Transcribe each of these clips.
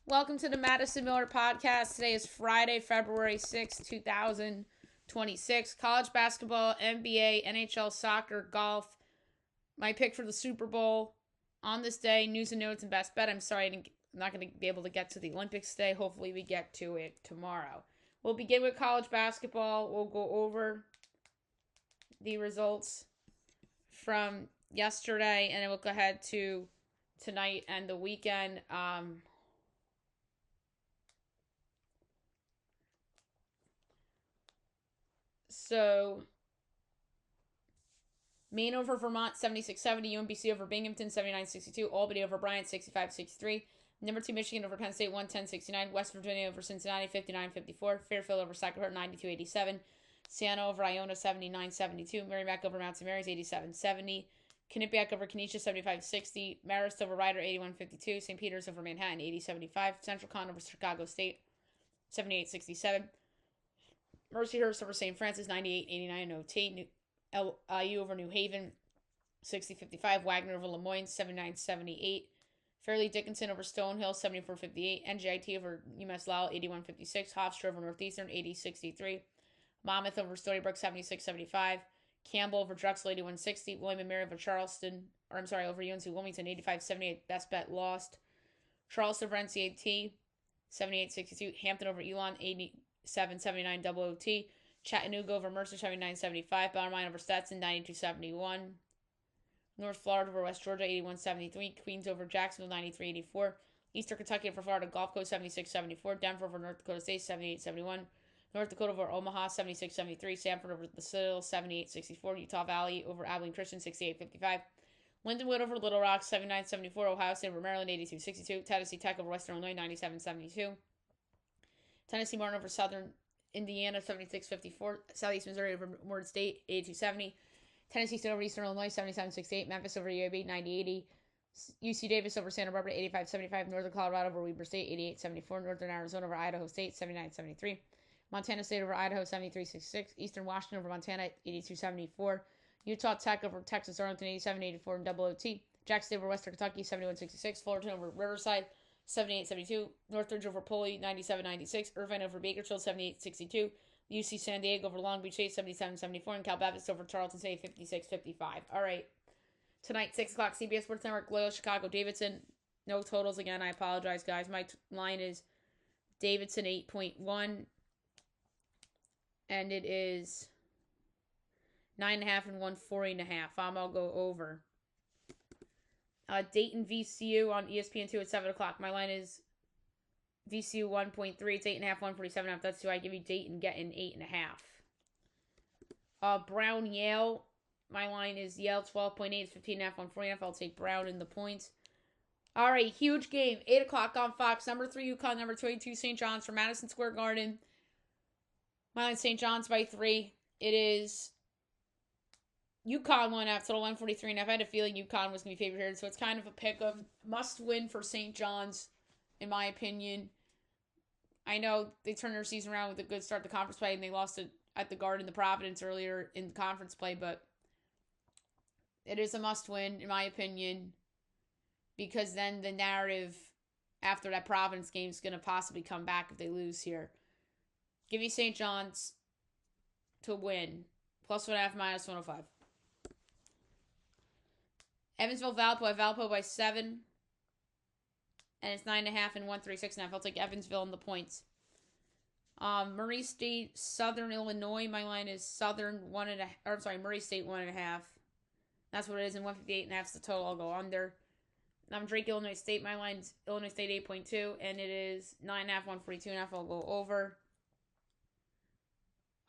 Welcome to the Madison Miller Podcast. Today is Friday, February 6, 2026. College basketball, NBA, NHL, soccer, golf. My pick for the Super Bowl on this day, news and notes and best bet. I'm sorry I'm not going to be able to get to the Olympics today. Hopefully we get to it tomorrow. We'll begin with college basketball. We'll go over the results from yesterday, and then we'll go ahead to tonight and the weekend. So, Maine over Vermont, 76-70. UMBC over Binghamton, 79-62. Albany over Bryant, 65-63. Number 2, Michigan over Penn State, 110-69. West Virginia over Cincinnati, 59-54. Fairfield over Sacramento, 92-87. Siena over Iona, 79-72. Merrimack over Mount St. Mary's, 87-70. Quinnipiac over Kenesha, 75-60. Marist over Rider, 81-52. St. Peter's over Manhattan, 80-75. Central Con over Chicago State, 78-67. Mercyhurst over St. Francis, 98-89. OT. LIU over New Haven, 60-55. Wagner over Lemoyne, 79-78. Fairleigh Dickinson over Stonehill, 74-58. NJIT over UMass Lowell, 81-56. Hofstra over Northeastern, 80-63. Monmouth over Stony Brook, 76-75. Campbell over Drexel, 81-60. William & Mary over over UNC Wilmington, 85-78. Best bet lost. Charleston over NCAT, 78-62. Hampton over Elon, 87-79 double OT. Chattanooga over Mercer, 79-75. Bellarmine over Stetson, 92-71. North Florida over West Georgia, 81-73. Queens over Jacksonville, 93-84. Eastern Kentucky over Florida Gulf Coast, 76-74. Denver over North Dakota State, 78-71. North Dakota over Omaha, 76-73. Sanford over the Citadel, 78-64. Utah Valley over Abilene Christian, 68-55. Lindenwood over Little Rock, 79-74. Ohio State over Maryland, 82-62. Tennessee Tech over Western Illinois, 97-72. Tennessee Martin over Southern Indiana, 76-54. Southeast Missouri over Ward State, 82-70. Tennessee State over Eastern Illinois, 77-68. Memphis over UAB, 90-80. UC Davis over Santa Barbara, 85-75. Northern Colorado over Weber State, 88-74. Northern Arizona over Idaho State, 79-73. Montana State over Idaho, 73-66. Eastern Washington over Montana, 82-74. Utah Tech over Texas Arlington, 87-84 in double OT. Jackson State over Western Kentucky, 71-66. Fullerton over Riverside, 78-72. Northridge over Poly, 97-96. Irvine over Bakersfield, 78-62. UC San Diego over Long Beach State, 77-74. And Cal Baptist over Tarleton State, 56-55. All right. Tonight, 6 o'clock, CBS Sports Network, Loyola Chicago, Davidson. No totals again. I apologize, guys. My line is Davidson 8.1. And it is 9.5 and 140.5. I'll go over. Dayton VCU on ESPN2 at 7 o'clock. My line is VCU 1.3. It's 8.5, 147.5. That's who I give you. Dayton getting 8.5. Brown Yale. My line is Yale 12.8. It's 15.5, 140.5. I'll take Brown in the points. All right, huge game. 8 o'clock on Fox. Number 3 UConn. Number 22 St. John's from Madison Square Garden. My line St. John's by 3. It is UConn 1.5, total 143.5. I had a feeling UConn was going to be favored here, so it's kind of a pick of must win for St. John's, in my opinion. I know they turned their season around with a good start to conference play, and they lost it at the Garden to Providence earlier in conference play, but it is a must win, in my opinion, because then the narrative after that Providence game is going to possibly come back if they lose here. Give me St. John's to win. Plus 1.5, minus 105. Evansville, Valpo. Valpo by 7. And it's 9.5 and 136.5. I'll take Evansville in the points. Murray State, Southern Illinois. My line is Murray State 1.5. That's what it is. And 158.5 is the total. I'll go under. Drake, Illinois State. My line's Illinois State 8.2. And it is 9.5, 142.5. I'll go over.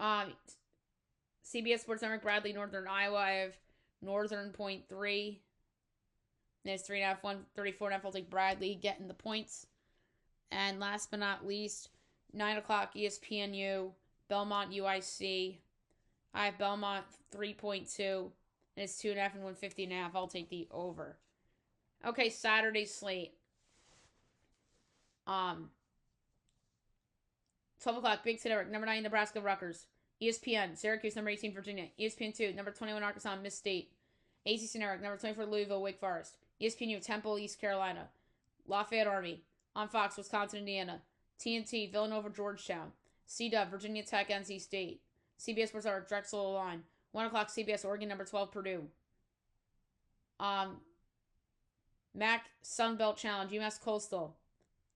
CBS Sports Network, Bradley, Northern Iowa. I have Northern 0.3. And it's 3.5, 134.5. I'll take Bradley getting the points. And last but not least, 9 o'clock ESPNU, Belmont UIC. I have Belmont 3.2. And it's 2.5 and 150.5. I'll take the over. Okay, Saturday slate. 12 o'clock, Big Ten Network, number 9, Nebraska, Rutgers. ESPN, Syracuse, number 18, Virginia. ESPN2, number 21, Arkansas, Miss State. ACC Network, number 24, Louisville, Wake Forest. ESPNU, Temple, East Carolina. Lafayette Army. On Fox, Wisconsin, Indiana. TNT, Villanova, Georgetown. CW, Virginia Tech, NC State. CBS Sports Network, Drexel, Line. 1 o'clock, CBS, Oregon, number 12, Purdue. MAC Sunbelt Challenge, UMass Coastal.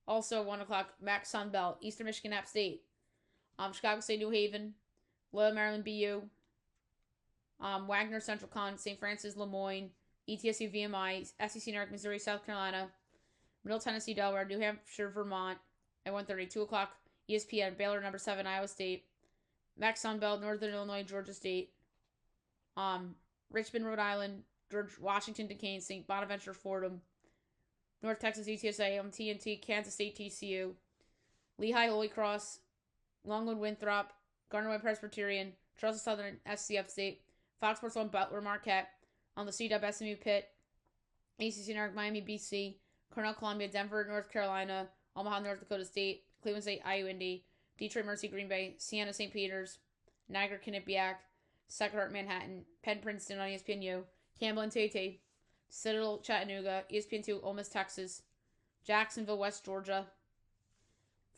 Also 1 o'clock, MAC Sunbelt, Eastern Michigan, App State. Chicago State, New Haven. Loyola Maryland, BU. Wagner, Central Con, St. Francis, Lemoyne. ETSU, VMI. SEC, New York, Missouri, South Carolina. Middle Tennessee, Delaware. New Hampshire, Vermont. At 1:30, 2 o'clock, ESPN, Baylor, number 7, Iowa State. MAC Sunbelt, Northern Illinois, Georgia State. Richmond, Rhode Island, Washington, Duquesne, St. Bonaventure, Fordham. North Texas, UTSA, TNT, Kansas State, TCU. Lehigh, Holy Cross, Longwood, Winthrop, Gardner-Webb Presbyterian, Charleston Southern, SCF State. Fox Sports 1, Butler, Marquette. On the CW, SMU, Pitt. ACC, New York, Miami, BC. Cornell, Columbia, Denver, North Carolina. Omaha, North Dakota State. Cleveland State, IUND. Detroit, Mercy, Green Bay. Siena, St. Peter's. Niagara, Quinnipiac. Sacred Heart, Manhattan. Penn, Princeton on ESPNU. Campbell and Tate. Citadel, Chattanooga. ESPN2, Ole Miss, Texas. Jacksonville, West Georgia.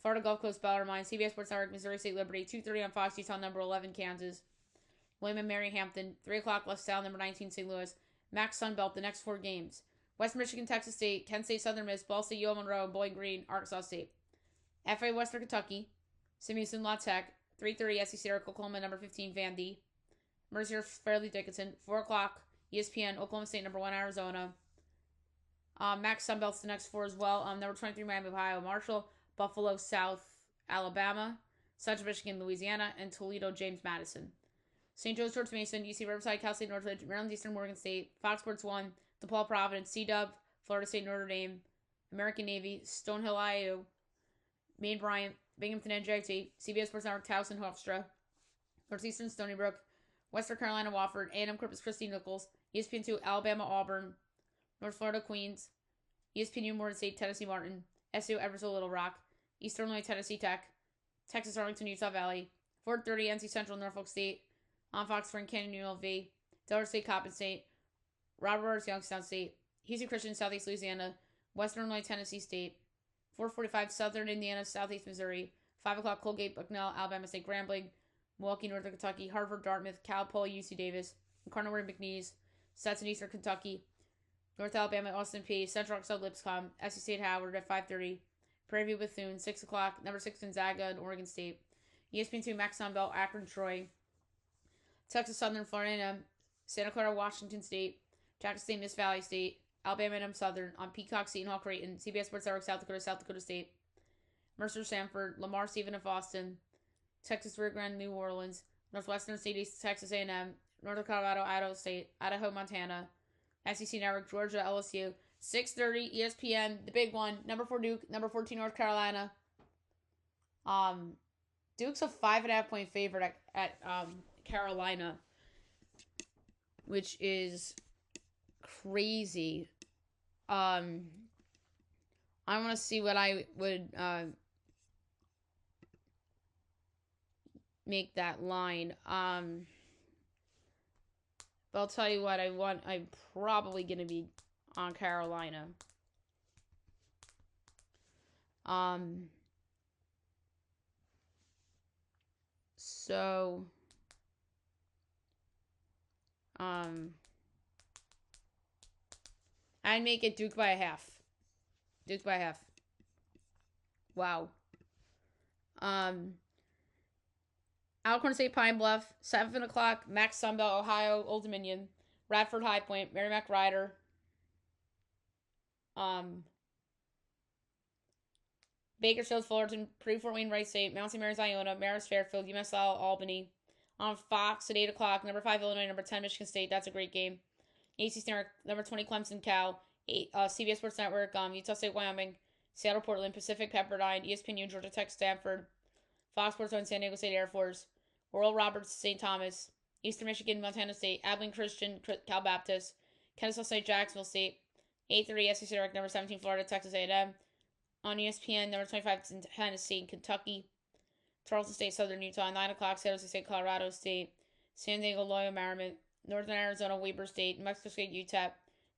Florida Gulf Coast, Bellarmine. CBS Sports Network, Missouri State Liberty. 2:30 on Fox, Utah, number 11, Kansas. William and Mary, Hampton. 3 o'clock, Left Sound, number 19, St. Louis. Max Sunbelt, the next 4 games. West Michigan, Texas State. Kent State, Southern Miss. Ball State, UL Monroe. Bowling Green, Arkansas State. FA, Western Kentucky. Simuson, La Tech. 3:30, SEC, Oklahoma, number 15, Vandy. Mercier, Fairleigh Dickinson. 4 o'clock, ESPN, Oklahoma State, number 1, Arizona. Max Sunbelt's the next 4 as well. Number 23, Miami, Ohio. Marshall, Buffalo, South Alabama. Central Michigan, Louisiana. And Toledo, James Madison. St. Joe's, George Mason. UC Riverside, Cal State, Northridge. Maryland Eastern, Morgan State. Fox Sports 1, DePaul, Providence. CW, Florida State, Notre Dame. American Navy. Stonehill, IU. Maine, Bryant. Binghamton, NJT. CBS Sports Network, Towson, Hofstra. Northeastern, Stony Brook. Western Carolina, Wofford. A&M, Corpus Christi, Nichols. ESPN2, Alabama, Auburn. North Florida, Queens. ESPNU, Morgan State, Tennessee, Martin. SU, Everett, Little Rock. Eastern Illinois, Tennessee Tech. Texas, Arlington, Utah Valley. 4:30, NC Central, Norfolk State. On Fox, Frank Canyon, UNLV. Delaware State, Coppin State. Robert Youngstown State. Houston Christian, Southeast Louisiana. Western Illinois, Tennessee State. 4:45, Southern Indiana, Southeast Missouri. 5 o'clock, Colgate, Bucknell, Alabama State, Grambling. Milwaukee, Northern Kentucky. Harvard, Dartmouth, Cal Poly, UC Davis. Incarnate McNeese. Stetson, Eastern Kentucky. North Alabama, Austin P. Central Arkansas, Lipscomb. SC State, Howard at 5:30. Prairie View, Bethune. 6 o'clock, number 6, Gonzaga and Oregon State. ESPN2, Max Sunbelt, Akron, Troy. Texas Southern, Florida A&M. Santa Clara, Washington State. Jackson State, Miss Valley State. Alabama A&M Southern. On Peacock, Seton Hall, Creighton. CBS Sports Network, South Dakota State. Mercer, Sanford. Lamar, Stephen of Austin. Texas, Rio Grande, New Orleans. Northwestern State, East Texas A&M. Northern Colorado, Idaho State. Idaho, Montana. SEC Network, Georgia, LSU. 6:30, ESPN, the big one. Number 4, Duke. Number 14, North Carolina. Duke's a 5.5-point favorite at Carolina, which is crazy. I want to see what I would make that line. But I'll tell you what I want. I'm probably going to be on Carolina. So, I'd make it Duke by a half. Duke by a half. Wow. Alcorn State, Pine Bluff, 7 o'clock, Max Sunbelt, Ohio, Old Dominion, Radford, High Point, Merrimack Rider, Bakersfield, Fullerton, Purdue, Fort Wayne, Wright State, Mount St. Mary's, Iona, Marist, Fairfield, UMass Albany. On Fox at 8 o'clock, number 5, Illinois, number 10, Michigan State. That's a great game. ACC Network, number 20, Clemson, Cal. CBS Sports Network, Utah State, Wyoming, Seattle, Portland, Pacific, Pepperdine, ESPNU, Georgia Tech, Stanford. Fox Sports 1, San Diego State Air Force. Oral Roberts, St. Thomas. Eastern Michigan, Montana State. Abilene Christian, Cal Baptist. Kennesaw State, Jacksonville State. 8:30, SEC Direct, number 17, Florida, Texas A&M. On ESPN, number 25, Tennessee, Kentucky. Charleston State, Southern Utah. 9 o'clock, San Jose State, Colorado State. San Diego, Loyola Marymount. Northern Arizona, Weber State. New Mexico State, UTEP.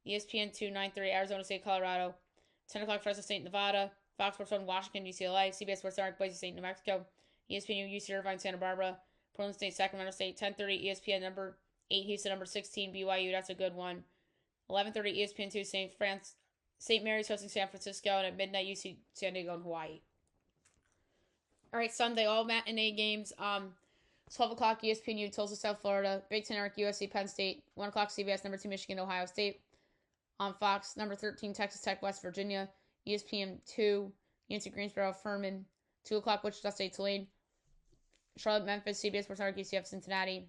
ESPN 2, 9:30, Arizona State, Colorado. 10 o'clock, Fresno State, Nevada. Fox Sports 1, Washington, UCLA. CBS Sports Network, Boise State, New Mexico. ESPN, UC Irvine, Santa Barbara. Portland State, Sacramento State. 10:30 ESPN number 8, Houston number 16, BYU. That's a good one. 11:30 ESPN 2, St. Mary's hosting San Francisco, and at midnight UC San Diego and Hawaii. All right, Sunday, all matinee games. 12 o'clock ESPN Tulsa, South Florida. Big Ten Network, USC, Penn State. 1 o'clock CBS, number 2 Michigan, Ohio State. On Fox, number 13 Texas Tech, West Virginia. ESPN 2, UNC Greensboro, Furman. 2 o'clock Wichita State, Tulane. Charlotte, Memphis, CBS Sports Network, UCF, Cincinnati.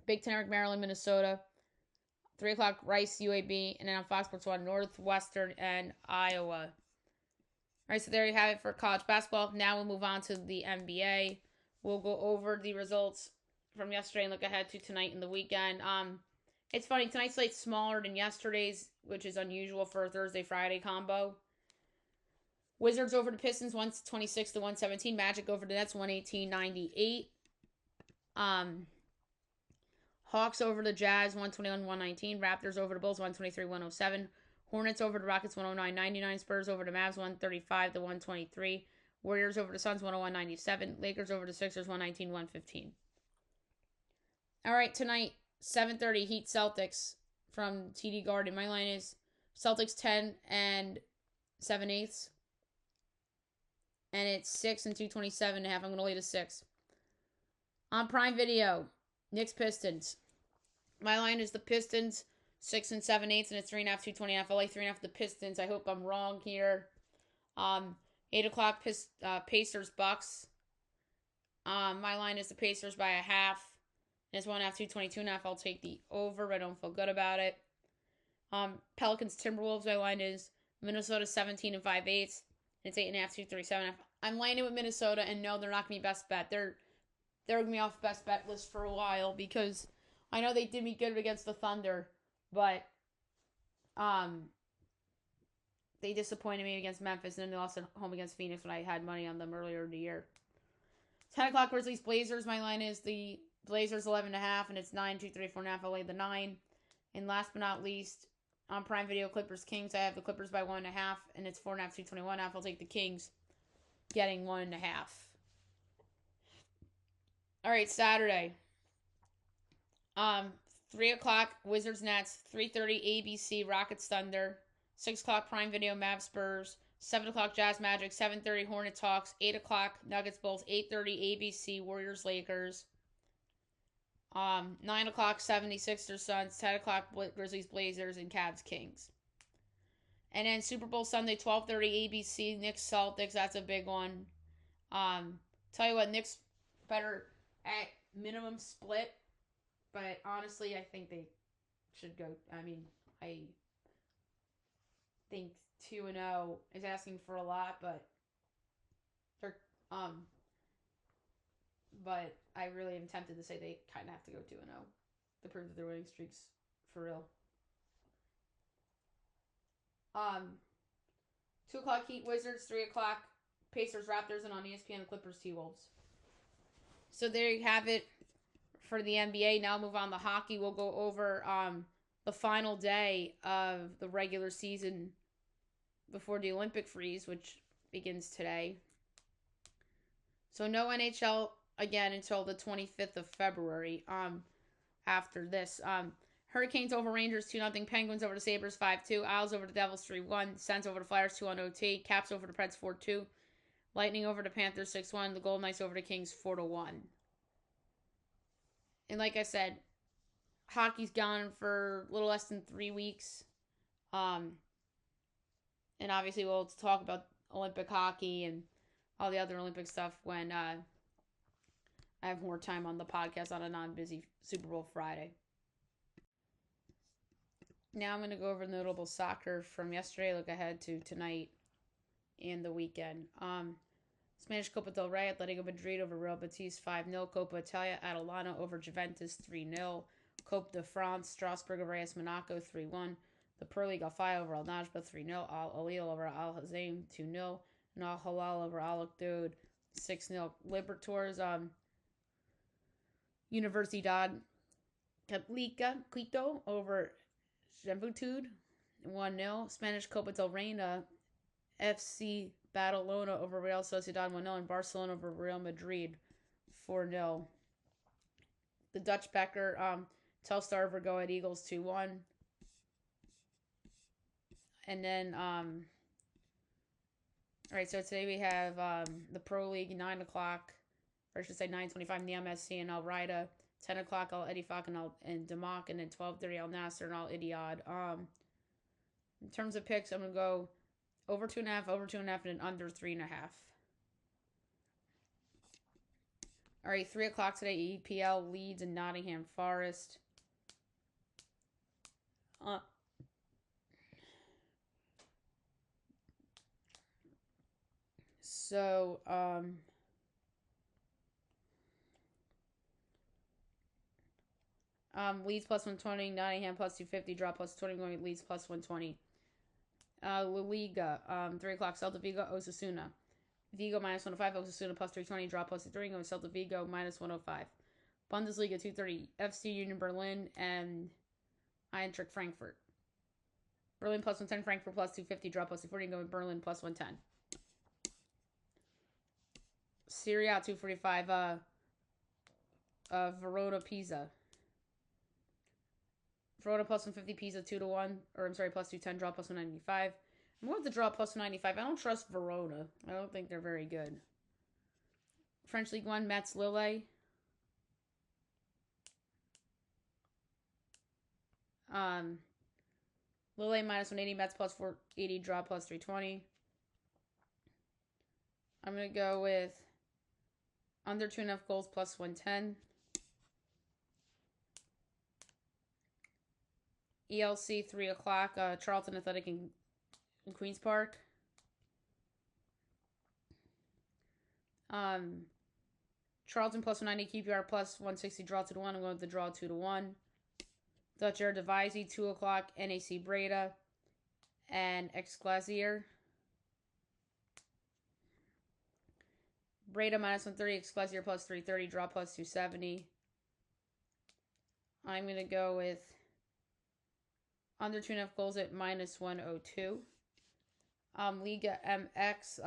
Big Ten Network, Maryland, Minnesota. 3 o'clock Rice, UAB. And then on Fox Sports 1, Northwestern and Iowa. All right, so there you have it for college basketball. Now we'll move on to the NBA. We'll go over the results from yesterday and look ahead to tonight and the weekend. It's funny, tonight's slate's smaller than yesterday's, which is unusual for a Thursday-Friday combo. Wizards over the Pistons, 126 to 117. Magic over the Nets, 118-98. Hawks over the Jazz, 121-119. Raptors over the Bulls, 123-107. Hornets over the Rockets, 109-99. Spurs over the Mavs, 135 to 123. Warriors over the Suns, 101-97. Lakers over the Sixers, 119-115. All right, tonight, 7:30, Heat Celtics from TD Garden. My line is Celtics 10 and 7/8. And it's 6 and 227.5. I'm going to lay to 6. On Prime Video, Knicks Pistons. My line is the Pistons, 6 and 7/8, and it's 3.5, 220.5. I like 3.5 the Pistons. I hope I'm wrong here. 8 o'clock Pacers Bucks. My line is the Pacers by a half. And it's 1.5, 222.5. I'll take the over, but I don't feel good about it. Pelicans Timberwolves. My line is Minnesota 17 and 5/8. It's 8.5, 237.5. I'm lining with Minnesota, and no, they're not going to be best bet. They're going to be off best bet list for a while because I know they did me good against the Thunder, but they disappointed me against Memphis, and then they lost at home against Phoenix when I had money on them earlier in the year. 10 o'clock Grizzlies Blazers. My line is the Blazers 11.5, and it's 9, 234.5. I'll lay the 9. And last but not least, on Prime Video, Clippers Kings. I have the Clippers by 1.5, and it's 4.5, 221.5. I'll take the Kings getting 1.5. All right, Saturday. 3 o'clock Wizards Nets. 3:30 ABC Rockets Thunder. 6 o'clock Prime Video Mavs Spurs. 7 o'clock Jazz Magic. 7:30 Hornets Hawks. 8 o'clock Nuggets Bulls. 8:30 ABC Warriors Lakers. 9 o'clock 76ers Suns. 10 o'clock Grizzlies Blazers and Cavs Kings. And then Super Bowl Sunday 12:30 ABC Knicks Celtics. That's a big one. Tell you what, Knicks better at minimum split, but honestly I think they should go. I mean, I think 2-0 is asking for a lot, but they're but I really am tempted to say they kind of have to go 2-0 to prove that their winning streak's for real. 2 o'clock Heat Wizards, 3 o'clock Pacers Raptors, and on ESPN Clippers T-Wolves. So there you have it for the NBA. Now move on to hockey. We'll go over the final day of the regular season before the Olympic freeze, which begins today. So no NHL again until the 25th of February. After this, Hurricanes over Rangers 2-0. Penguins over the Sabres 5-2. Isles over the Devils 3-1. Sens over the Flyers 2-1 OT. Caps over the Preds 4-2. Lightning over the Panthers 6-1. The Golden Knights over the Kings 4-1. And like I said, hockey's gone for a little less than 3 weeks. And obviously we'll talk about Olympic hockey and all the other Olympic stuff when I have more time on the podcast on a non-busy Super Bowl Friday. Now I'm going to go over notable soccer from yesterday, look ahead to tonight and the weekend. Spanish Copa del Rey, Atletico Madrid over Real Betis 5-0. Copa Italia, Atalanta over Juventus 3-0. Coupe de France, Strasbourg over AS Monaco 3-1. The Pro League Al-Faya over Al-Najba 3-0. Al-Alil over Al-Hazaim 2-0. And Al-Halal over Al-Akdoud 6-0. Libertadores, Universidad Católica Quito over Juventud 1-0. Spanish Copa del Reina, FC Badalona over Real Sociedad 1-0, and Barcelona over Real Madrid 4-0. The Dutch Becker, Telstar over Go Ahead Eagles 2-1. And then, all right, so today we have the Pro League, 9 o'clock, or I should say 9:25 in the MSC and Al Raida. 10 o'clock, Al Ettifaq and Damak, and then 12:30 Al Nasser and Al Ittihad. In terms of picks, I'm going to go over 2.5, over 2.5, and under 3.5. All right, 3 o'clock today, EPL, Leeds and Nottingham Forest. Leeds plus 120, Nottingham plus 250, draw plus 20, going with Leeds plus 120. La Liga, 3 o'clock, Celta Vigo, Osasuna. Vigo minus 105, Osasuna plus 320, draw plus 3, going with Celta Vigo minus 105. Bundesliga, 2:30, FC Union Berlin and Eintracht Frankfurt. Berlin plus 110, Frankfurt plus 250, draw plus 240, going with Berlin plus 110. Serie A, 2:45, Verona Pisa. Verona plus 150, Pisa 2-1, or I'm sorry, plus 210, draw plus 195. I'm going with the draw plus 195. I don't trust Verona. I don't think they're very good. French League 1, Metz Lille. Lille minus 180, Metz plus 480, draw plus 320. I'm going to go with under 2.5 goals plus 110. ELC, 3 o'clock, Charlton Athletic in Queen's Park. Charlton plus 190, QPR plus 160, draw 2-1. I'm going with the draw 2-1. Dutch Eredivisie, 2 o'clock, NAC Breda and Excelsior. Breda minus 130, Excelsior plus 330, draw plus 270. I'm going to go with under 2.5 goals at minus 102. Liga MX,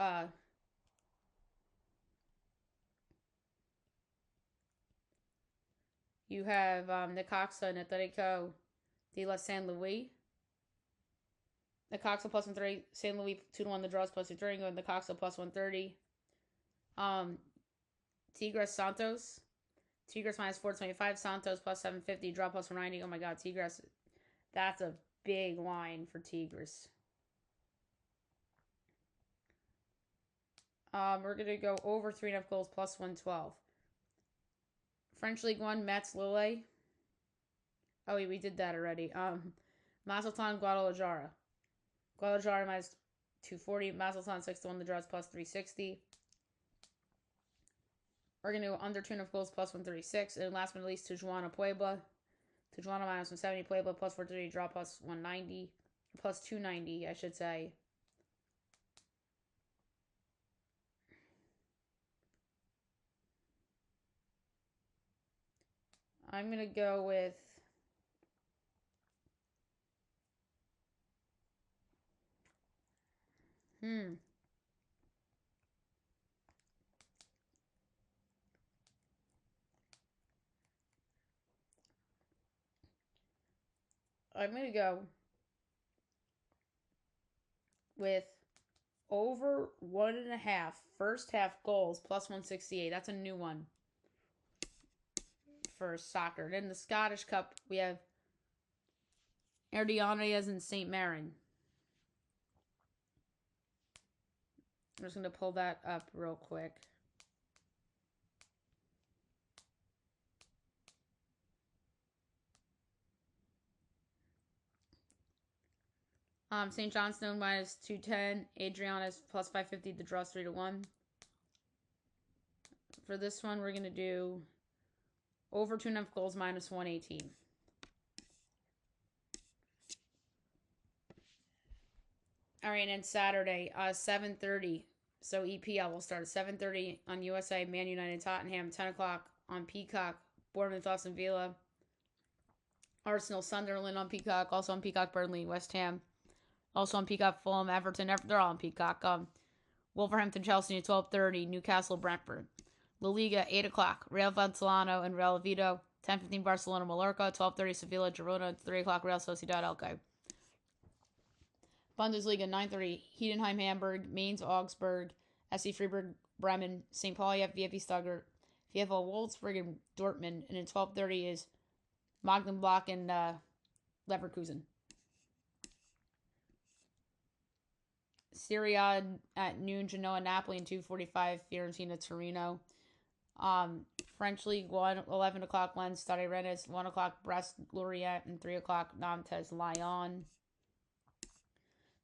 you have Necaxa and Atletico de la San Luis. Necaxa plus 130, San Luis 2-1, the draws plus 230, and Necaxa plus 130. Tigres Santos. Tigres minus 425, Santos plus 750, draw plus 190. Oh my god, Tigres. That's a big line for Tigres. We're going to go over 3.5 goals plus 112. French League 1, Metz Lille. Oh, we did that already. Mazatlan Guadalajara. Guadalajara minus 240. Mazatlan 6-1, the draws plus 360. We're going to go under 2.5 goals plus 136. And last but not least, Tijuana Puebla. Tijuana minus 170, Puebla plus 430, draw plus 190. Plus 290, I should say. I'm going to go with I'm going to go with over 1.5 first half goals plus 168. That's a new one for soccer. Then the Scottish Cup, we have Erdianes and St. Mirren. I'm just going to pull that up real quick. St. Johnstone minus 210. Adriana's plus 550. The draw's 3-1. For this one, we're going to do over 2.5 goals minus 118. All right, and Saturday, 7:30. So EPL will start at 7:30 on USA. Man United, Tottenham. 10 o'clock on Peacock. Bournemouth, Aston Villa. Arsenal, Sunderland on Peacock. Also on Peacock, Burnley, West Ham. Also on Peacock, Fulham, Everton. They're all on Peacock. Wolverhampton, Chelsea at 12:30. Newcastle, Brentford. La Liga, 8 o'clock. Real Vallecano and Real Oviedo. 10:15 Barcelona, Mallorca. 12:30 Sevilla, Girona. 3 o'clock Real Sociedad, Elche. Bundesliga, 9:30. Heidenheim, Hamburg. Mainz, Augsburg. SC Freiburg, Bremen. St. Pauli, VfB Stuttgart. VfL Wolfsburg and Dortmund. And then 12:30 is Magdeburg and Leverkusen. Serie A at noon, Genoa, Napoli, and 2:45 Fiorentina, Torino. French League 1, 11 o'clock Lens, Stade Rennes, 1 o'clock Brest, Lorient, and 3 o'clock Nantes, Lyon.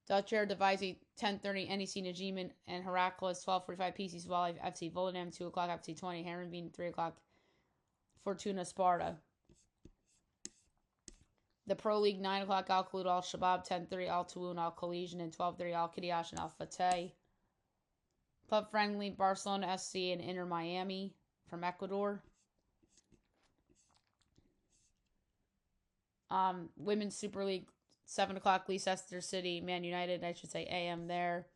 Dutch Eredivisie, 10:30 NEC Nijmegen and Heracles, 12:45 PC Zwolle, FC Volendam, 2 o'clock FC 20, Heerenveen, 3 o'clock Fortuna Sparta. The Pro League, 9 o'clock Al Khaloud, Al Shabab, 10:30 Al Touloun, Al Khalij, and 12:30 Al Qadiash and Al Fateh. Club Friendly, Barcelona SC and Inter Miami from Ecuador. Women's Super League, 7 o'clock Leicester City, Man United, I should say AM there.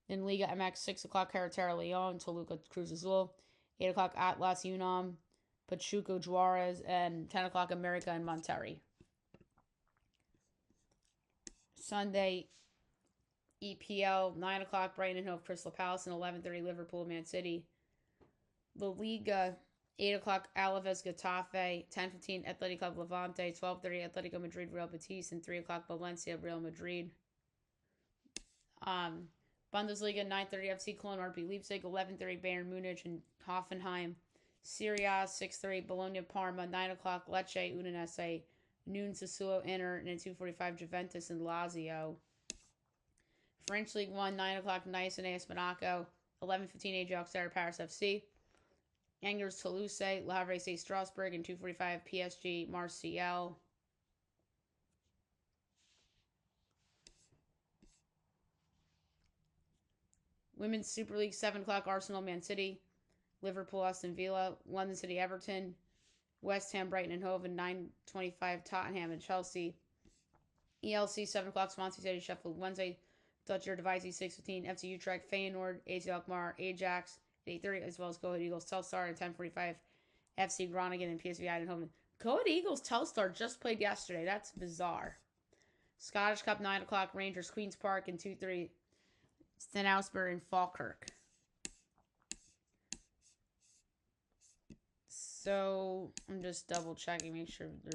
In Liga MX, 6 o'clock Carretera Leon, Toluca Cruz Azul. 8 o'clock Atlas Unam, Pachuco Juarez, and 10 o'clock America and Monterrey. Sunday, EPL, 9 o'clock Brighton and Hove Crystal Palace, and 11:30 Liverpool Man City. La Liga, 8 o'clock Alaves Getafe, 10:15 Athletic Club Levante, 12:30 Atletico Madrid Real Betis, and 3 o'clock Valencia Real Madrid. Bundesliga, 9:30 FC Cologne RB Leipzig, 11:30 Bayern Munich and Hoffenheim. Serie A, 6:30 Bologna Parma, 9 o'clock Lecce Udinese, noon Sassuolo Inter, and at 2:45 Juventus and Lazio. French League 1, 9 o'clock Nice and AS Monaco, 11:15 AJ Auxerre Paris FC. Angers Toulouse, Le Havre C Strasbourg, and 2:45 PSG Marseille. Women's Super League, 7 o'clock Arsenal Man City, Liverpool Aston Villa, London City Everton, West Ham Brighton and Hove, and 9:25 Tottenham and Chelsea. ELC, 7 o'clock Swansea City Sheffield Wednesday, Dutch Eredivisie, 6:15 FC Utrecht Feyenoord, AZ Alkmaar Ajax, 8:30, as well as Go Ahead Eagles Telstar at 10:45 FC Groningen and PSV Eindhoven. Go Ahead Eagles Telstar just played yesterday. That's bizarre. Scottish Cup, 9 o'clock Rangers Queen's Park, and 2:30 St. Austburg and Falkirk. So I'm just double checking, make sure we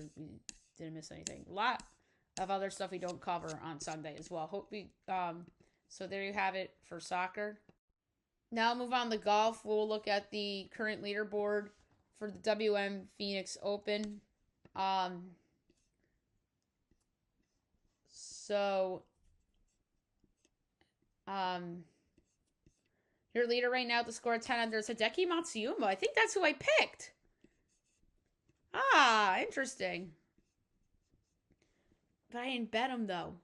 didn't miss anything. A lot of other stuff we don't cover on Sunday as well. Hope we so there you have it for soccer. Now I'll move on to golf. We'll look at the current leaderboard for the WM Phoenix Open. Your leader right now to score 10 under is Hideki Matsuyama. I think that's who I picked. Interesting. But I didn't bet him though,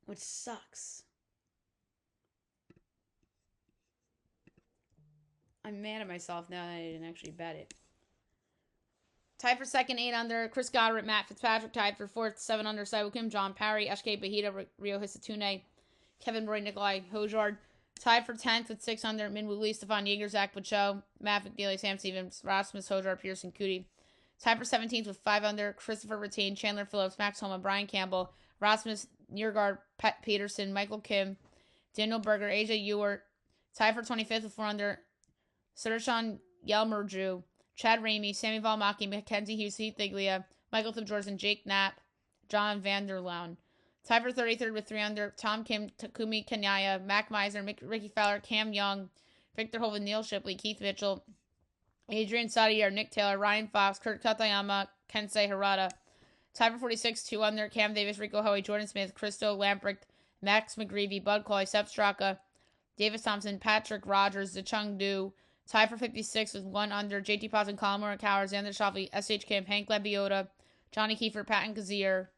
which sucks. I'm mad at myself now that I didn't actually bet it. Tied for second, 8 under. Chris Goddard, Matt Fitzpatrick. Tied for fourth, 7 under. Siwoo Kim, John Parry, SK Bahita, Rio Hisatune, Kevin Roy, Nikolai Hojard. Tied for 10th with 6 under. Minwoo Lee, Stefan Yeager, Zach Pacho, Matt McNeely, Sam Stevens, Rasmus Hojard, Pearson Cootie. Tied for 17th with 5 under. Christopher Rattain, Chandler Phillips, Max Homa, Brian Campbell, Rasmus Niergaard, Pat Peterson, Michael Kim, Daniel Berger, AJ Ewart. Tied for 25th with 4 under. Sudarshan Yelmerdrew, Chad Ramey, Sammy Valmaki, Mackenzie Hughes, Heath Liglia, Michael Jordan, Jake Knapp, John Vanderloun. Tied for 33rd with 3 under. Tom Kim, Takumi Kanyaya, Mac Miser, Ricky Fowler, Cam Young, Victor Hoven, Neil Shipley, Keith Mitchell, Adrian Sadier, Nick Taylor, Ryan Fox, Kurt Katayama, Kensei Harada. Tied for 46, 2 under. Cam Davis, Rico Hoey, Jordan Smith, Christo Lamprecht, Max McGreevy, Bud Clay, Sep Straka, Davis Thompson, Patrick Rogers, Zechung Du. Tied for 56 with 1 under. JT Posen, Colin Morikawa, Xander Schauffele, SH Kim, Hank Lebiota, Johnny Kiefer, Patton Kazir,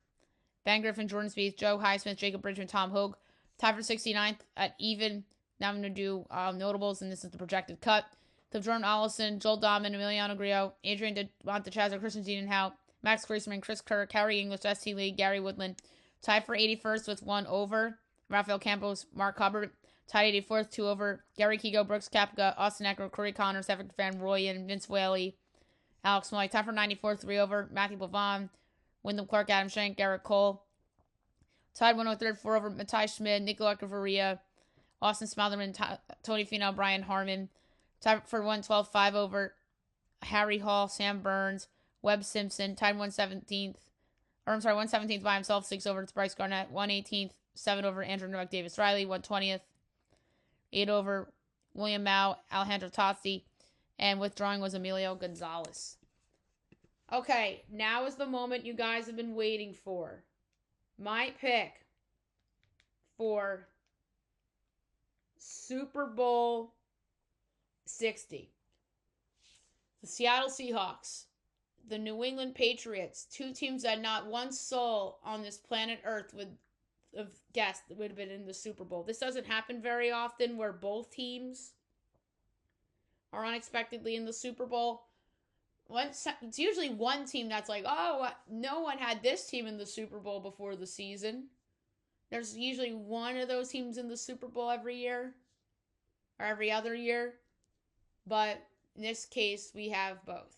Ben Griffin, Jordan Spieth, Joe Highsmith, Jacob Bridgman, Tom Hogue. Tied for 69th at even. Now I'm going to do notables, and this is the projected cut. Cliff Jordan Allison, Joel Dahman, Emiliano Grillo, Adrian Montechazzo, Christian Ziedenhout, Max Griezmann, Chris Kerr, Harry English, ST Lee, Gary Woodland. Tied for 81st with 1 over. Rafael Campos, Mark Hubbard. Tied 84th, 2 over Gary Kigo, Brooks Koepka, Austin Eckler, Corey Connors, Evan Van Royen, Vince Whaley, Alex Molloy. Tied for 94th, 3 over Matthew Pavon, Wyndham Clark, Adam Schenk, Garrett Cole. Tied 103rd, 4 over Matthias Schmid, Nicola Cavaria, Austin Smotherman, Tony Finau, Brian Harmon. Tied for 112, 5 over Harry Hall, Sam Burns, Webb Simpson. Tied 117th by himself, 6 over to Bryce Garnett, 118th, 7 over Andrew Novak, Davis Riley, 120th, 8 over William Mao, Alejandro Tozzi, and withdrawing was Emilio Gonzalez. Okay, now is the moment you guys have been waiting for. My pick for Super Bowl 60. The Seattle Seahawks, the New England Patriots, two teams that not one soul on this planet Earth would have guessed would have been in the Super Bowl. This doesn't happen very often where both teams are unexpectedly in the Super Bowl. It's usually one team that's like, oh, no one had this team in the Super Bowl before the season. There's usually one of those teams in the Super Bowl every year or every other year. But in this case, we have both.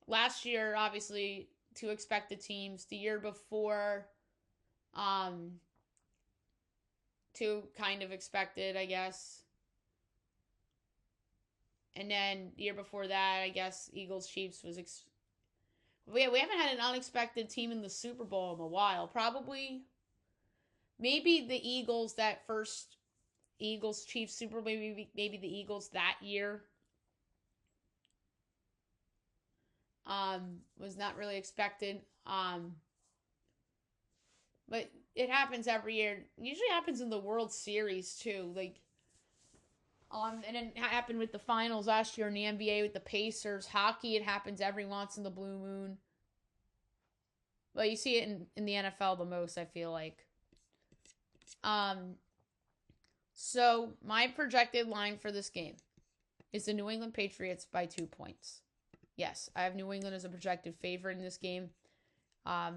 Last year, obviously, two expected teams. The year before, two kind of expected, I guess. And then the year before that, I guess Eagles-Chiefs was... we haven't had an unexpected team in the Super Bowl in a while. Probably, maybe the Eagles, that first Eagles-Chiefs Super Bowl, maybe the Eagles that year. Was not really expected. But it happens every year. It usually happens in the World Series too. And it happened with the finals last year in the NBA with the Pacers. Hockey, it happens every once in the blue moon. But you see it in the NFL the most, I feel like. So my projected line for this game is the New England Patriots by 2 points. Yes, I have New England as a projected favorite in this game. I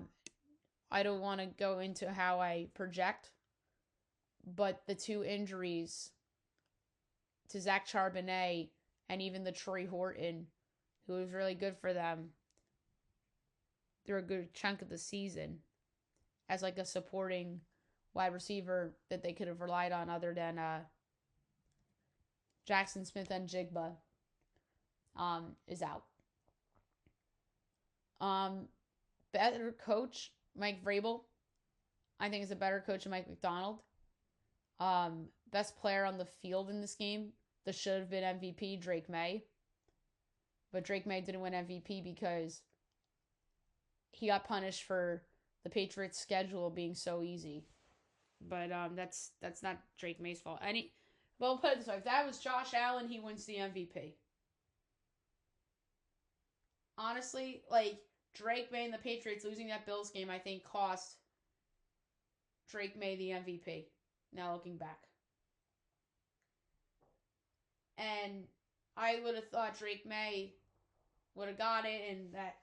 don't want to go into how I project, but the two injuries to Zach Charbonnet and even the Troy Horton, who was really good for them through a good chunk of the season as like a supporting wide receiver that they could have relied on other than Jackson Smith and Jigba, is out. Better coach, Mike Vrabel, I think is a better coach than Mike McDonald. Best player on the field in this game, that should have been MVP, Drake May. But Drake May didn't win MVP because he got punished for the Patriots' schedule being so easy. But that's not Drake May's fault. Well, put it this way, if that was Josh Allen, he wins the MVP. Honestly, Drake May and the Patriots losing that Bills game, I think, cost Drake May the MVP. Now looking back. And I would have thought Drake May would have got it, and that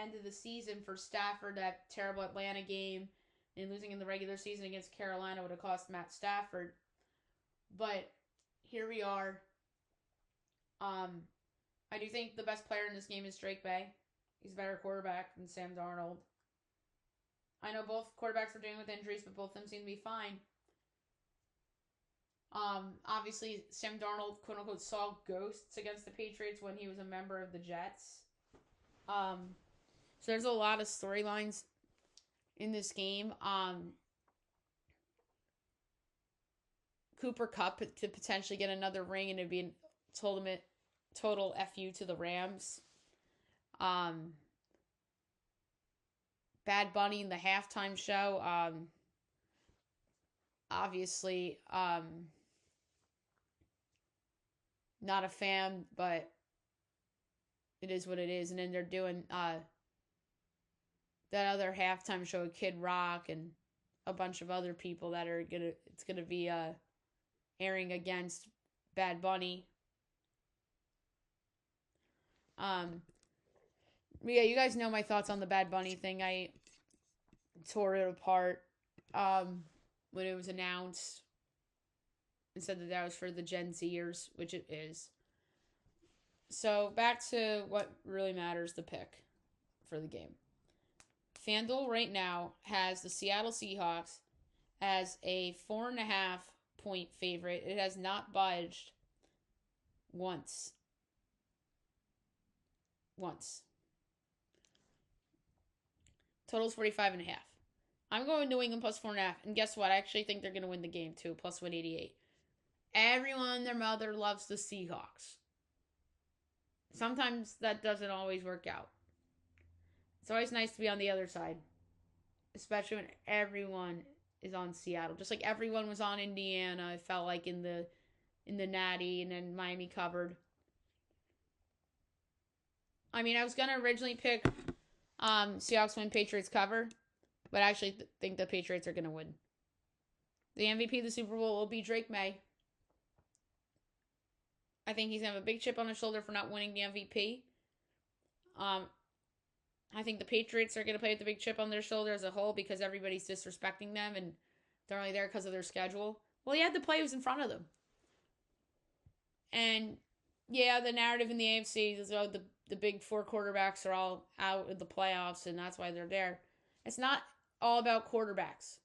end of the season for Stafford, that terrible Atlanta game, and losing in the regular season against Carolina would have cost Matt Stafford. But here we are. I do think the best player in this game is Drake May. He's a better quarterback than Sam Darnold. I know both quarterbacks are dealing with injuries, but both of them seem to be fine. Obviously, Sam Darnold, quote-unquote, saw ghosts against the Patriots when he was a member of the Jets. So there's a lot of storylines in this game. Cooper Kupp to potentially get another ring, and it'd be a total FU to the Rams. Bad Bunny in the halftime show. Obviously, not a fan, but it is what it is. And then they're doing that other halftime show, Kid Rock, and a bunch of other people that are it's gonna be airing against Bad Bunny. Yeah, you guys know my thoughts on the Bad Bunny thing. I tore it apart when it was announced. and said that that was for the Gen Zers, which it is. So back to what really matters, the pick for the game. FanDuel right now has the Seattle Seahawks as a 4.5-point favorite. It has not budged once. Total's 45.5. I'm going New England plus 4.5. And guess what? I actually think they're going to win the game too, plus 188. Everyone and their mother loves the Seahawks. Sometimes that doesn't always work out. It's always nice to be on the other side, especially when everyone is on Seattle. Just like everyone was on Indiana, it felt like in the Natty, and then Miami covered. I mean, I was gonna originally pick Seahawks win, Patriots cover, but I actually think the Patriots are gonna win. The MVP of the Super Bowl will be Drake May. I think he's gonna have a big chip on his shoulder for not winning the MVP. I think the Patriots are going to play with the big chip on their shoulder as a whole because everybody's disrespecting them and they're only there because of their schedule. Well, he had the players in front of them. And, yeah, the narrative in the AFC is, oh, the big four quarterbacks are all out of the playoffs and that's why they're there. It's not all about quarterbacks.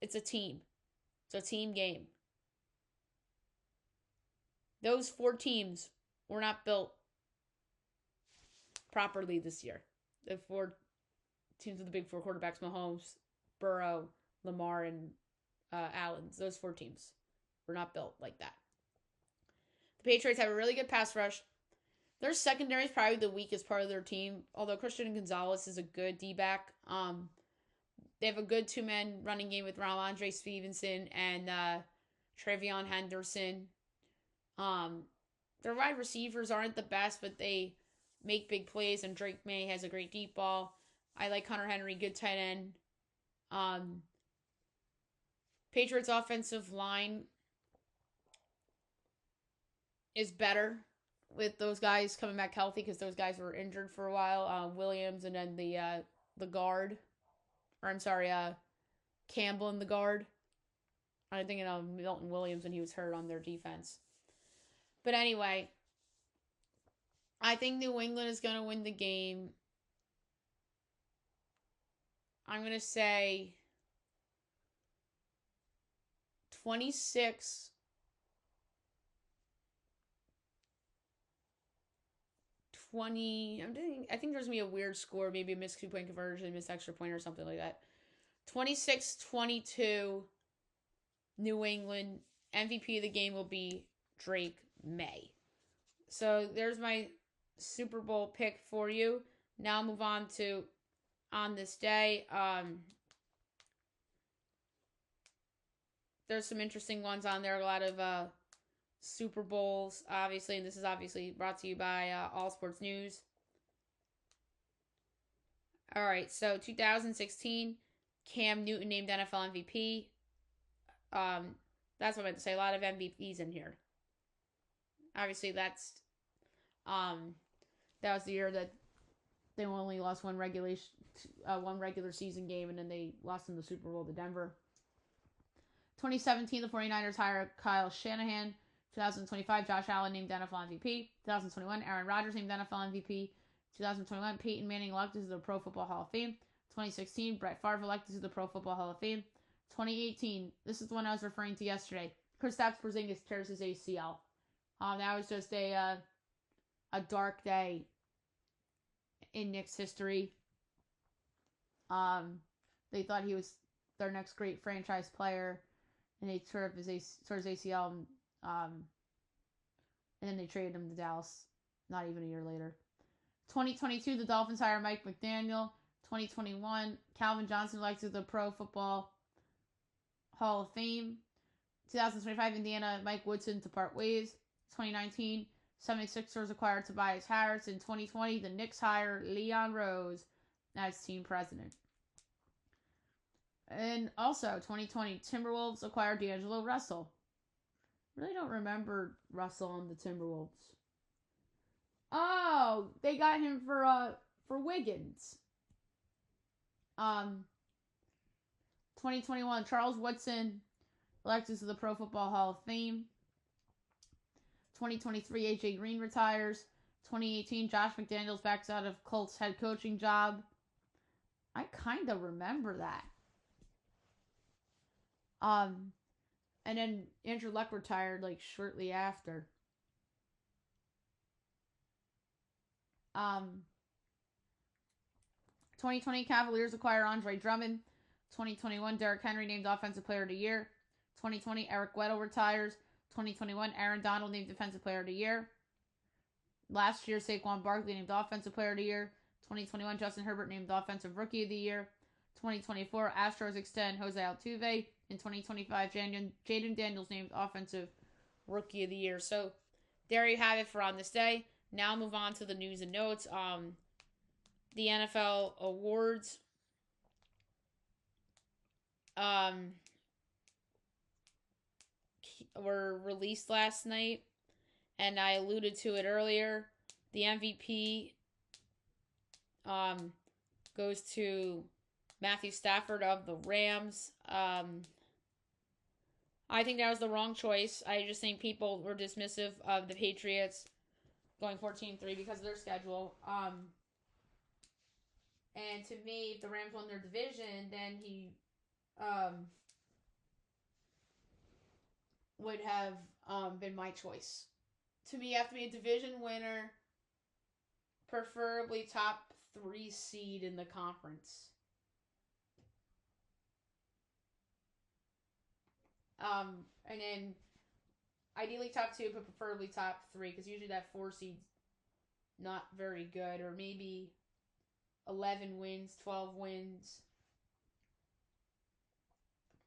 It's a team. It's a team game. Those 4 teams were not built properly this year. The 4 teams with the big 4 quarterbacks, Mahomes, Burrow, Lamar, and Allen. Those 4 teams were not built like that. The Patriots have a really good pass rush. Their secondary is probably the weakest part of their team, although Christian Gonzalez is a good D-back. They have a good 2-man running game with Ramondre Stevenson and Travion Henderson. Their wide receivers aren't the best, but they make big plays, and Drake May has a great deep ball. I like Hunter Henry, good tight end. Patriots offensive line is better with those guys coming back healthy because those guys were injured for a while. Williams and then the guard, or I'm sorry, Campbell and the guard. I'm thinking of Milton Williams when he was hurt on their defense. But anyway, I think New England is going to win the game. I'm going to say 26-20. I think there's going to be a weird score, maybe a missed 2-point conversion, missed extra point or something like that. 26-22 New England. MVP of the game will be Drake May. So there's my Super Bowl pick for you. Now I'll move on to on this day. There's some interesting ones on there. A lot of Super Bowls, obviously, and this is obviously brought to you by All Sports News. All right, so 2016, Cam Newton named NFL MVP. That's what I meant to say. A lot of MVPs in here. Obviously, that was the year that they only lost one regular season game, and then they lost in the Super Bowl to Denver. 2017, the 49ers hired Kyle Shanahan. 2025, Josh Allen named NFL MVP. 2021, Aaron Rodgers named NFL MVP. 2021, Peyton Manning elected to the Pro Football Hall of Fame. 2016, Brett Favre elected to the Pro Football Hall of Fame. 2018, this is the one I was referring to yesterday. Kristaps Porzingis tears his ACL. That was just a dark day in Knicks history. They thought he was their next great franchise player, and they tore his ACL, and then they traded him to Dallas not even a year later. 2022, the Dolphins hire Mike McDaniel. 2021, Calvin Johnson elected to the Pro Football Hall of Fame. 2025, Indiana, Mike Woodson to part ways. 2019, 76ers acquired Tobias Harris. In 2020, the Knicks hire Leon Rose as team president. And also, 2020, Timberwolves acquired D'Angelo Russell. Really don't remember Russell on the Timberwolves. Oh, they got him for Wiggins. 2021, Charles Woodson elected to the Pro Football Hall of Fame. 2023, A.J. Green retires. 2018, Josh McDaniels backs out of Colts head coaching job. I kind of remember that. And then Andrew Luck retired like shortly after. 2020 Cavaliers acquire Andre Drummond. 2021 Derrick Henry named Offensive Player of the Year. 2020 Eric Weddle retires. 2021 Aaron Donald named Defensive Player of the Year. Last year Saquon Barkley named Offensive Player of the Year. 2021 Justin Herbert named Offensive Rookie of the Year. 2024 Astros extend Jose Altuve. In 2025 Jaden Daniels named Offensive Rookie of the Year. So there you have it for on this day. Now move on to the news and notes. The NFL awards were released last night, and I alluded to it earlier. The MVP goes to Matthew Stafford of the Rams. I think that was the wrong choice. I just think people were dismissive of the Patriots going 14-3 because of their schedule. And to me, if the Rams won their division, then he would have been my choice. To me, you have to be a division winner, preferably top 3 seed in the conference. And then ideally top 2, but preferably top 3, because usually that 4 seed's not very good, or maybe 11 wins, 12 wins.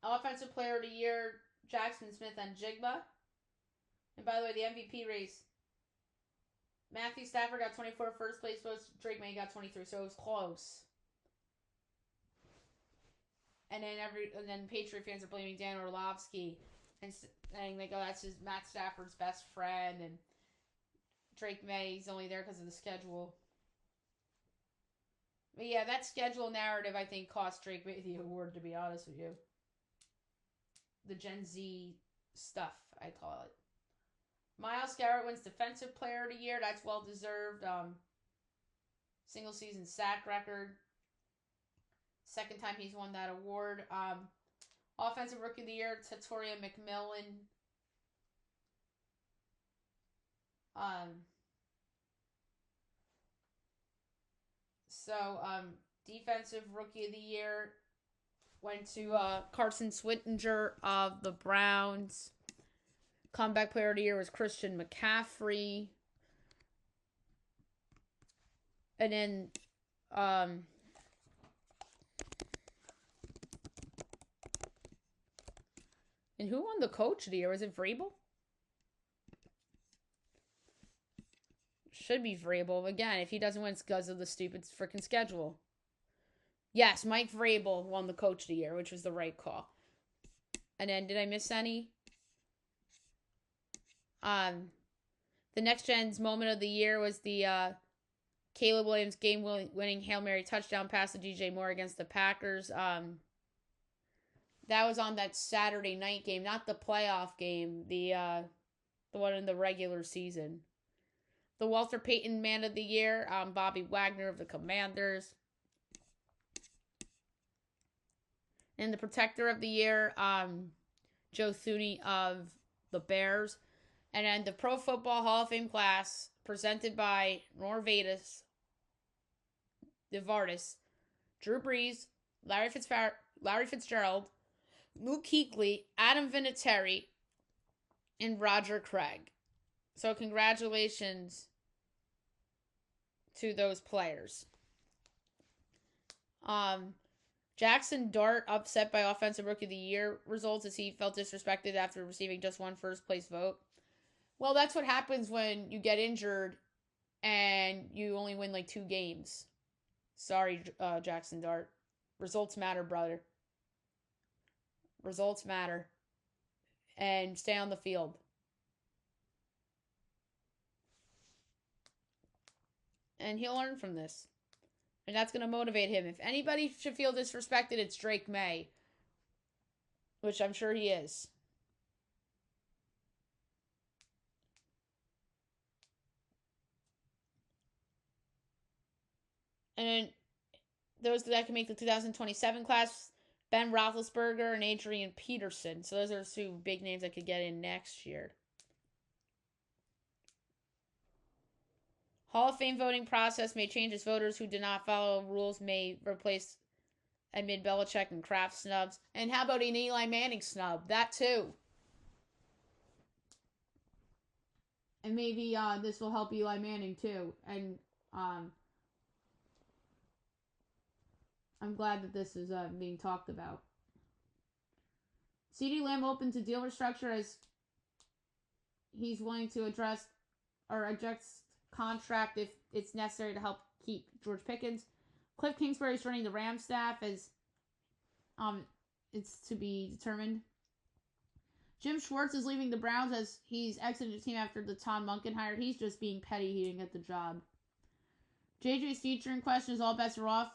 Offensive Player of the Year, Jackson Smith and Jigba. And by the way, the MVP race, Matthew Stafford got 24 first place votes, Drake May got 23, so it was close. And then Patriot fans are blaming Dan Orlovsky and saying that's Matt Stafford's best friend, and Drake May's only there because of the schedule. But yeah, that schedule narrative, I think, cost Drake May the award, to be honest with you. The Gen Z stuff, I call it. Myles Garrett wins Defensive Player of the Year. That's well-deserved. Single season sack record. Second time he's won that award. Offensive Rookie of the Year, Tatoria McMillan. Defensive Rookie of the Year went to Carson Swittinger of the Browns. Comeback Player of the Year was Christian McCaffrey. And then and who won the Coach of the Year? Was it Vrabel? Should be Vrabel. Again, if he doesn't win, it's because of the stupid freaking schedule. Yes, Mike Vrabel won the Coach of the Year, which was the right call. And then, did I miss any? The Next Gen's moment of the year was the Caleb Williams game-winning Hail Mary touchdown pass to DJ Moore against the Packers. That was on that Saturday night game, not the playoff game, the one in the regular season. The Walter Payton Man of the Year, Bobby Wagner of the Commanders. And the Protector of the Year, Joe Thuney of the Bears. And then the Pro Football Hall of Fame class, presented by Norvadis, Devardis, Drew Brees, Larry Fitzgerald, Luke Kuechly, Adam Vinatieri, and Roger Craig. So congratulations to those players. Jackson Dart upset by Offensive Rookie of the Year results as he felt disrespected after receiving just one first place vote. Well, that's what happens when you get injured and you only win like 2 games. Sorry, Jackson Dart. Results matter, brother. Results matter. And stay on the field. And he'll learn from this. And that's going to motivate him. If anybody should feel disrespected, it's Drake May. Which I'm sure he is. And then those that can make the 2027 class, Ben Roethlisberger and Adrian Peterson. So those are two big names that could get in next year. Hall of Fame voting process may change as voters who do not follow rules may replace amid Belichick and Kraft snubs. And how about an Eli Manning snub? That too. And maybe this will help Eli Manning too. And I'm glad that this is being talked about. CeeDee Lamb open to deal restructure as he's willing to address or adjust contract if it's necessary to help keep George Pickens. Cliff Kingsbury is running the Rams staff as it's to be determined. Jim Schwartz is leaving the Browns as he's exited the team after the Tom Munkin hire. He's just being petty. He didn't get the job. JJ's future in question is all bets are off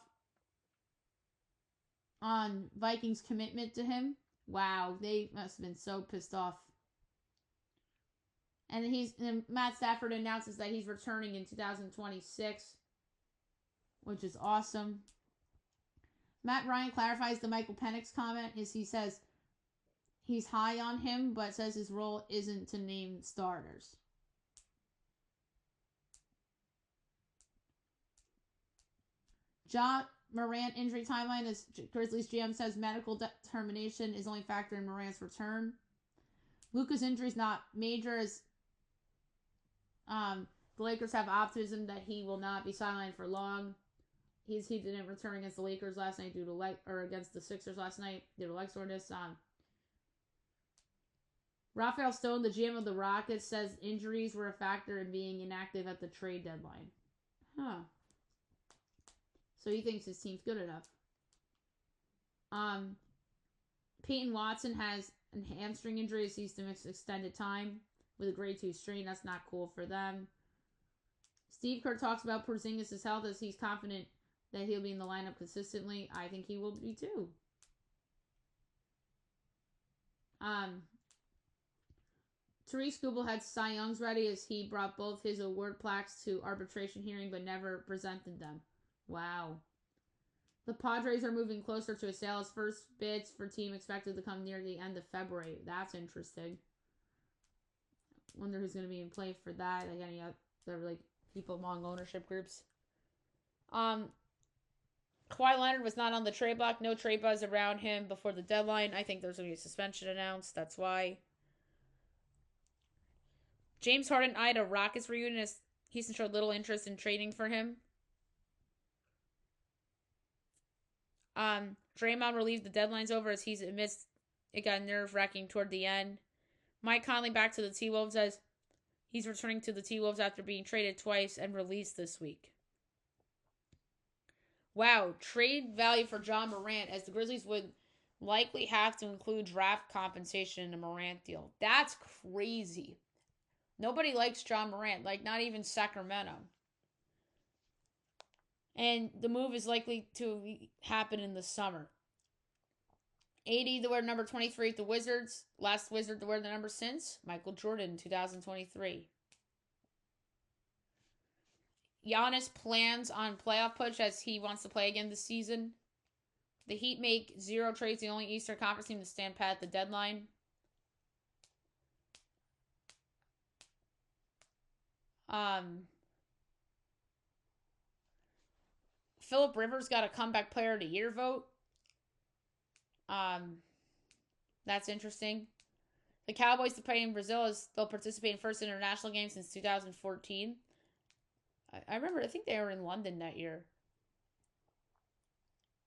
on Vikings' commitment to him. Wow, they must have been so pissed off. And Matt Stafford announces that he's returning in 2026, which is awesome. Matt Ryan clarifies the Michael Penix comment as he says he's high on him, but says his role isn't to name starters. Ja Morant injury timeline as Grizzlies GM says medical determination is only factor in Morant's return. Luka's injury is not major as the Lakers have optimism that he will not be sidelined for long. He didn't return against the Lakers last night against the Sixers last night due to leg soreness. Rafael Stone, the GM of the Rockets, says injuries were a factor in being inactive at the trade deadline. Huh. So he thinks his team's good enough. Peyton Watson has a hamstring injury as he's to miss extended time with a grade 2 strain. That's not cool for them. Steve Kerr talks about Porzingis' health as he's confident that he'll be in the lineup consistently. I think he will be too. Therese Kubel had Cy Young's ready as he brought both his award plaques to arbitration hearing but never presented them. Wow. The Padres are moving closer to a sale as first bids for team expected to come near the end of February. That's interesting. Wonder who's going to be in play for that. Like any other people among ownership groups. Kawhi Leonard was not on the trade block. No trade buzz around him before the deadline. I think there's going to be a suspension announced. That's why. James Harden eyed a Rockets reunion as Houston showed little interest in trading for him. Draymond relieved the deadline's over as he's amidst it got nerve-wracking toward the end. Mike Conley back to the T-Wolves as he's returning to the T-Wolves after being traded twice and released this week. Wow, trade value for John Morant as the Grizzlies would likely have to include draft compensation in a Morant deal. That's crazy. Nobody likes John Morant, not even Sacramento. And the move is likely to happen in the summer. AD to wear number 23 at the Wizards. Last Wizard to wear the number since Michael Jordan, 2023. Giannis plans on playoff push as he wants to play again this season. The Heat make 0 trades, the only Eastern Conference team to stand pat at the deadline. Phillip Rivers got a comeback player of the year vote. That's interesting. The Cowboys to play in Brazil as they'll participate in first international game since 2014. I remember, I think they were in London that year.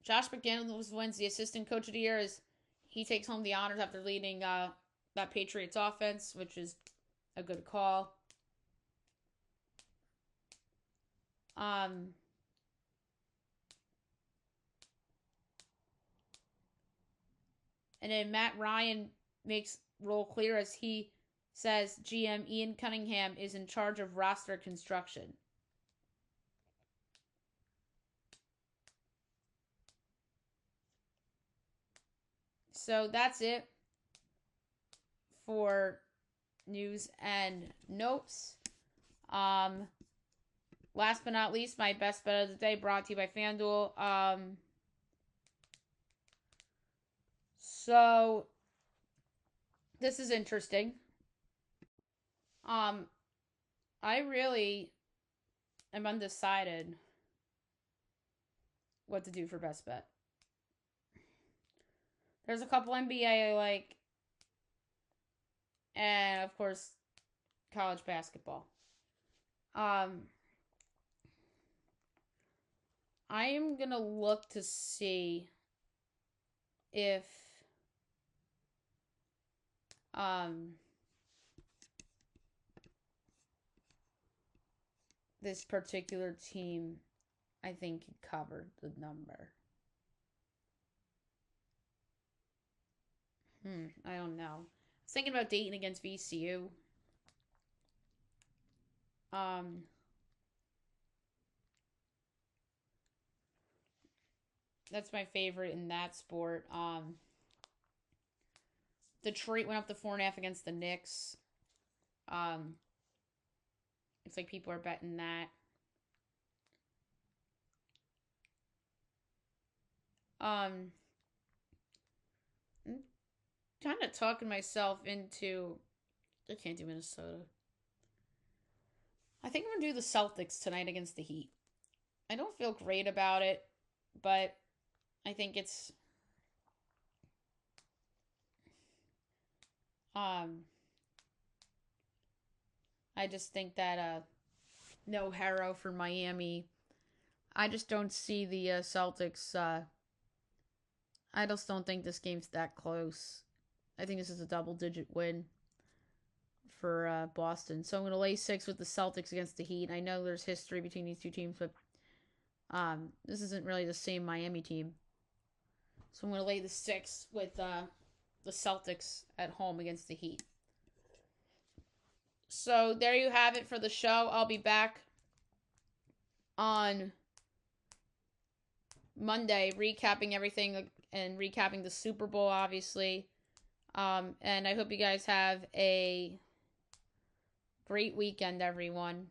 Josh McDaniels wins the assistant coach of the year as he takes home the honors after leading that Patriots offense, which is a good call. And then Matt Ryan makes role clear as he says GM Ian Cunningham is in charge of roster construction. So that's it for news and notes. last but not least, my best bet of the day brought to you by FanDuel. So this is interesting. I really am undecided what to do for best bet. There's a couple NBA I like, and of course, college basketball. I am gonna look to see if this particular team, I think, covered the number. I don't know. I was thinking about Dayton against VCU. That's my favorite in that sport. Detroit went up to 4.5 against the Knicks. It's like people are betting that. I'm kind of talking myself into. I can't do Minnesota. I think I'm gonna do the Celtics tonight against the Heat. I don't feel great about it, but I think it's I just think that no Harrow for Miami. I just don't see the Celtics. I just don't think this game's that close. I think this is a double-digit win for Boston. So I'm going to lay 6 with the Celtics against the Heat. I know there's history between these two teams, but this isn't really the same Miami team. So I'm going to lay the 6 with the Celtics at home against the Heat. So there you have it for the show. I'll be back on Monday recapping everything and recapping the Super Bowl, obviously. And I hope you guys have a great weekend, everyone.